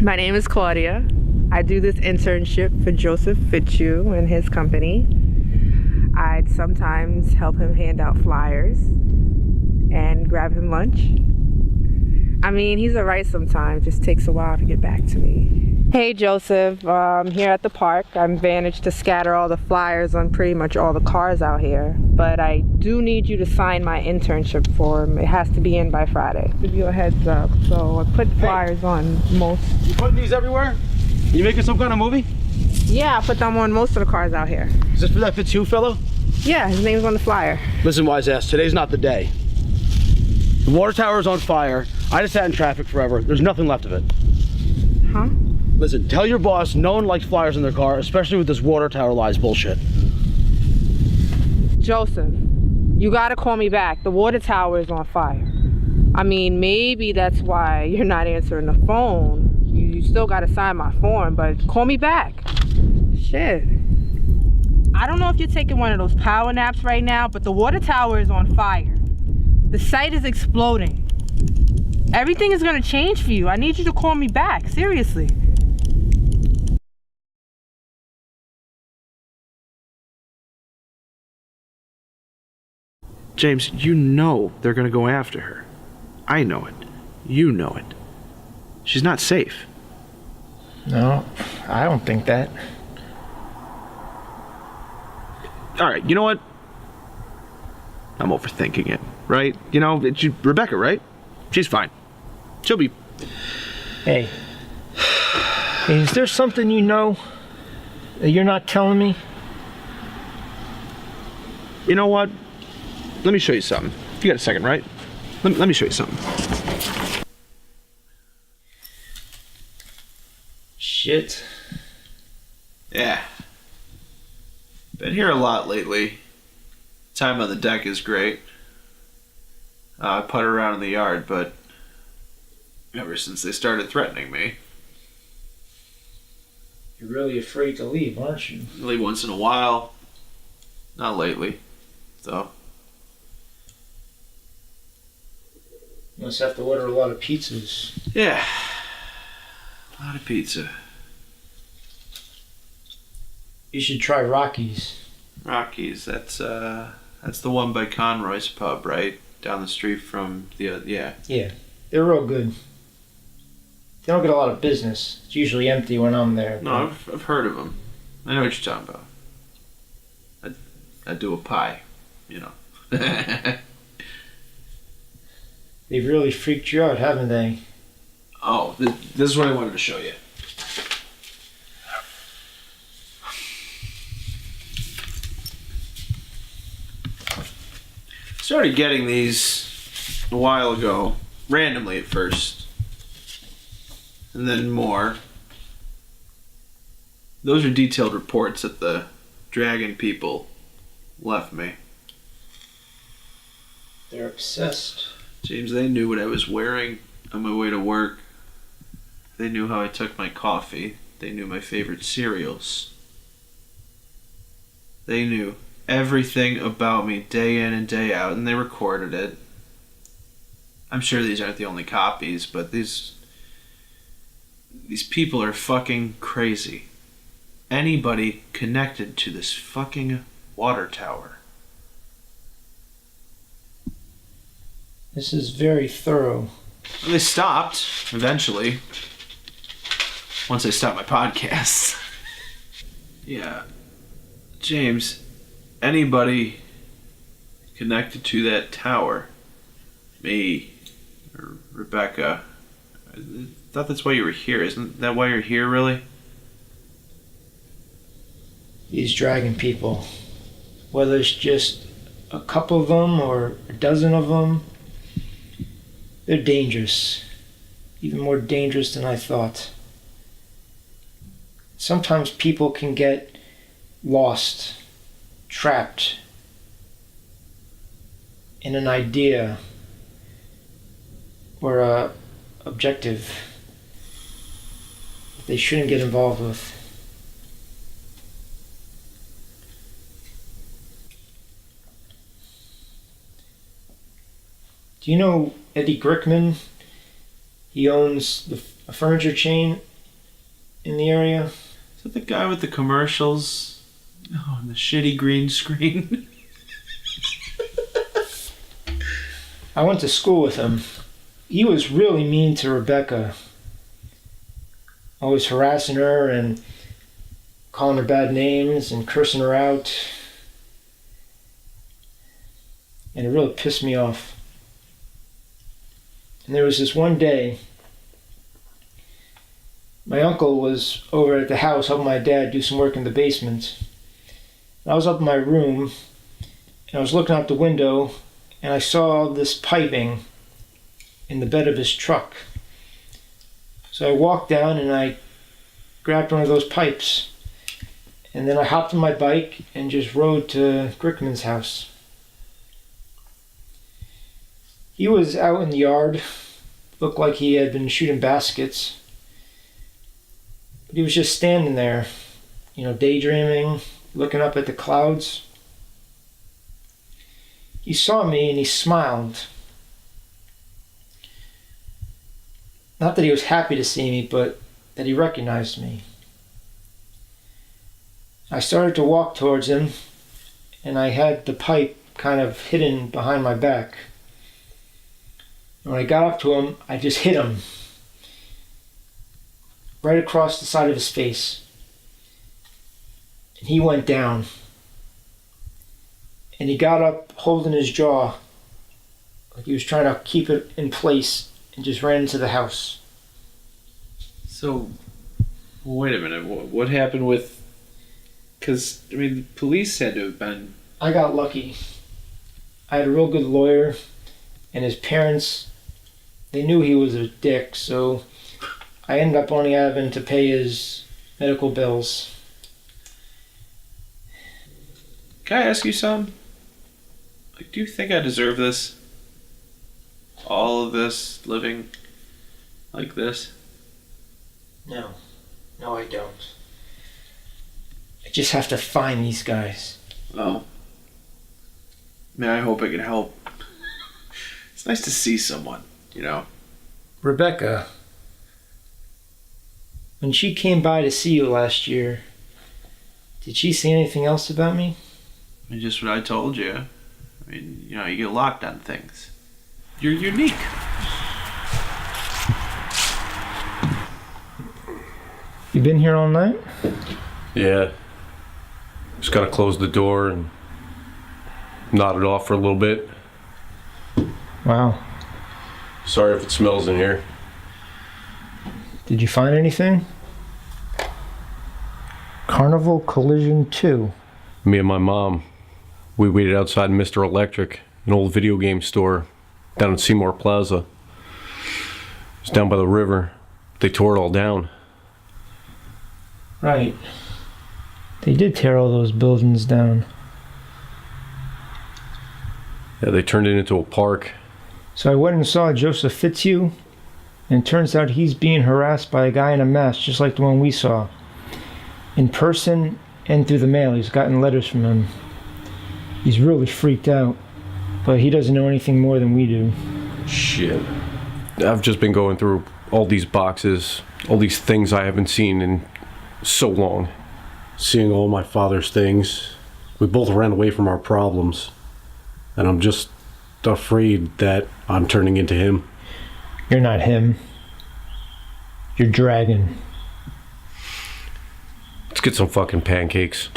My name is Claudia. I do this internship for Joseph Fitzhugh and his company. I'd sometimes help him hand out flyers and grab him lunch. I mean, he's alright sometimes, just takes a while to get back to me. Hey Joseph, I'm here at the park. I managed to scatter all the flyers on pretty much all the cars out here, but I do need you to sign my internship form. It has to be in by Friday. Give you a heads up. So I put flyers on most. You putting these everywhere? You making some kind of movie? Yeah, I put them on most of the cars out here. Is this for that Fitzhugh fellow? Yeah, his name's on the flyer. Listen, wise ass, today's not the day. The water tower is on fire. I just sat in traffic forever. There's nothing left of it. Huh? Listen, tell your boss no one likes flyers in their car, especially with this water tower lies bullshit. Joseph, you gotta call me back. The water tower is on fire. I mean, maybe that's why you're not answering the phone. You still gotta sign my form, but call me back. Shit. I don't know if you're taking one of those power naps right now, but the water tower is on fire. The site is exploding. Everything is gonna change for you. I need you to call me back, seriously. James, you know they're gonna go after her. I know it. You know it. She's not safe. No, I don't think that. Alright, you know what? I'm overthinking it, right? You know, it's Rebecca, right? She's fine. She'll be... Hey, is there something you know that you're not telling me? You know what? Let me show you something. You got a second, right? Let me show you something. Shit. Yeah. Been here a lot lately. Time on the deck is great. I putter around in the yard, but ever since they started threatening me, You're really afraid to leave, aren't you? I leave once in a while. Not lately, though. You must have to order a lot of pizzas. Yeah. A lot of pizza. You should try Rocky's. Rockies, that's the one by Conroy's Pub, right? Down the street from the, yeah. Yeah, they're real good. They don't get a lot of business. It's usually empty when I'm there. No, I've heard of them. I know what you're talking about. I do a pie, you know. They've really freaked you out, haven't they? Oh, this is what I wanted to show you. Started getting these a while ago, randomly at first, and then more. Those are detailed reports that the dragon people left me. They're obsessed. James, they knew what I was wearing on my way to work. They knew how I took my coffee. They knew my favorite cereals. They knew everything about me day in and day out, and they recorded it. I'm sure these aren't the only copies, but these people are fucking crazy. Anybody connected to this fucking water tower. This is very thorough. They stopped, eventually. Once I stopped my podcast. Yeah. James, anybody connected to that tower, me, or Rebecca, I thought that's why you were here. Isn't that why you're here, really? These dragon people, whether it's just a couple of them or a dozen of them, they're dangerous. Even more dangerous than I thought. Sometimes people can get lost, trapped in an idea or a objective that they shouldn't get involved with. Do you know Eddie Grickman? He owns a furniture chain in the area. Is that the guy with the commercials? Oh, and the shitty green screen. I went to school with him. He was really mean to Rebecca. Always harassing her and calling her bad names and cursing her out. And it really pissed me off. And there was this one day, my uncle was over at the house helping my dad do some work in the basement. And I was up in my room, and I was looking out the window, and I saw this piping in the bed of his truck. So I walked down and I grabbed one of those pipes. And then I hopped on my bike and just rode to Grickman's house. He was out in the yard, looked like he had been shooting baskets. But he was just standing there, daydreaming, looking up at the clouds. He saw me and he smiled. Not that he was happy to see me, but that he recognized me. I started to walk towards him, and I had the pipe kind of hidden behind my back. And when I got up to him, I just hit him right across the side of his face. And he went down. And he got up holding his jaw like he was trying to keep it in place, and just ran into the house. So, wait a minute. What happened with... Because, the police had to have been... I got lucky. I had a real good lawyer, and his parents, they knew he was a dick, so I ended up only having to pay his medical bills. Can I ask you something? Do you think I deserve this? All of this, living like this? No, I don't. I just have to find these guys. Oh. I hope I can help. It's nice to see someone, Rebecca, when she came by to see you last year, did she say anything else about me? Just what I told you. You get locked on things. You're unique. You been here all night? Yeah. Just gotta close the door and nod it off for a little bit. Wow. Sorry if it smells in here. Did you find anything? Carnival Collision 2. Me and my mom, we waited outside Mr. Electric, an old video game store down in Seymour Plaza. It's down by the river. They tore it all down. Right. They did tear all those buildings down. Yeah, they turned it into a park. So I went and saw Joseph Fitzhugh, and it turns out he's being harassed by a guy in a mask just like the one we saw. In person and through the mail, he's gotten letters from him. He's really freaked out, but he doesn't know anything more than we do. Shit. I've just been going through all these boxes, all these things I haven't seen in so long. Seeing all my father's things. We both ran away from our problems. And I'm just afraid that I'm turning into him. You're not him. You're Dragon. Let's get some fucking pancakes.